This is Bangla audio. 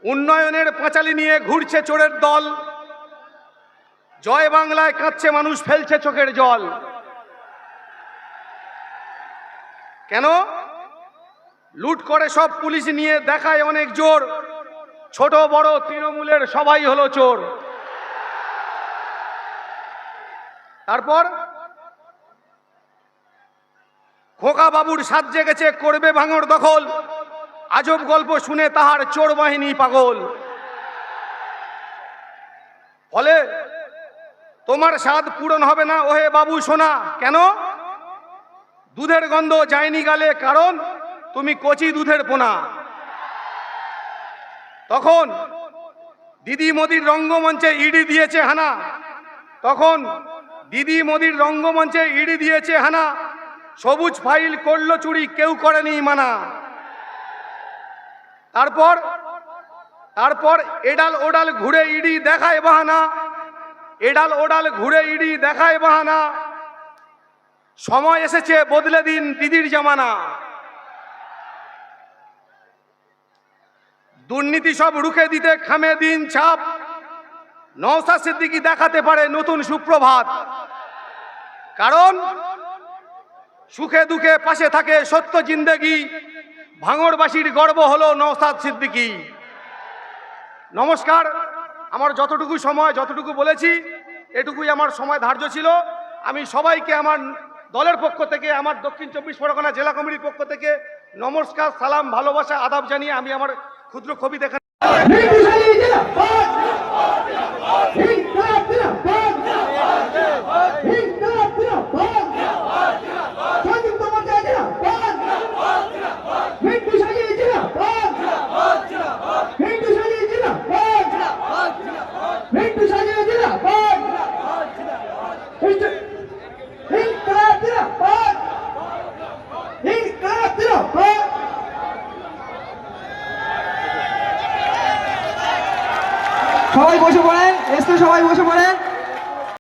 উন্নয়নের পাঁচালী নিয়ে ঘুরছে চোরের দল, জয় বাংলায় কাঁদছে মানুষ, ফেলছে চোখের জল। কেন? লুট করে সব পুলিশ নিয়ে দেখায় অনেক জোর, ছোট বড় তৃণমূলের সবাই হলো চোর। তারপর খোকা বাবুর সাজ জেগেছে, করবে ভাঙড় দখল, আজব গল্প শুনে তাহার চোর বাহিনী পাগল। ফলে তোমার স্বাদ পূরণ হবে না ওহে বাবু সোনা। কেন? দুধের গন্ধ যায়নি গালে, কারণ তুমি কচি দুধের পোনা। তখন দিদি মোদির রঙ্গমঞ্চে ইডি দিয়েছে হানা, তখন দিদি মোদির রঙ্গমঞ্চে ইডি দিয়েছে হানা, সবুজ ফাইল করলো চুরি, কেউ করেনি মানা। তারপর এডাল ওডাল ঘুরে ইডি দেখায় বাহানা, এডাল ওডাল ঘুরে ইডি দেখায় বাহানা, সময় এসেছে বদলে দিন দিদির জামানা। দুর্নীতি সব রুখে দিতে খামে দিন ছাপ, নওশাদ সিদ্দিকী দেখাতে পারে নতুন সুপ্রভাত। কারণ সুখে দুঃখে পাশে থাকে সত্য জিন্দেগি, ভাঙড়বাসীর গর্ব হলো নওশাদ সিদ্দিকী। নমস্কার। আমার যতটুকু সময়, যতটুকু বলেছি, এটুকুই আমার সময় ধার্য ছিল। আমি সবাইকে আমার দলের পক্ষ থেকে, আমার দক্ষিণ 24 পরগনা জেলা কমিটির পক্ষ থেকে নমস্কার, সালাম, ভালোবাসা, আদাব জানিয়ে আমি আমার ক্ষুদ্র কবি দেখা সবাই বসে পড়েন, সবাই বসে পড়েন।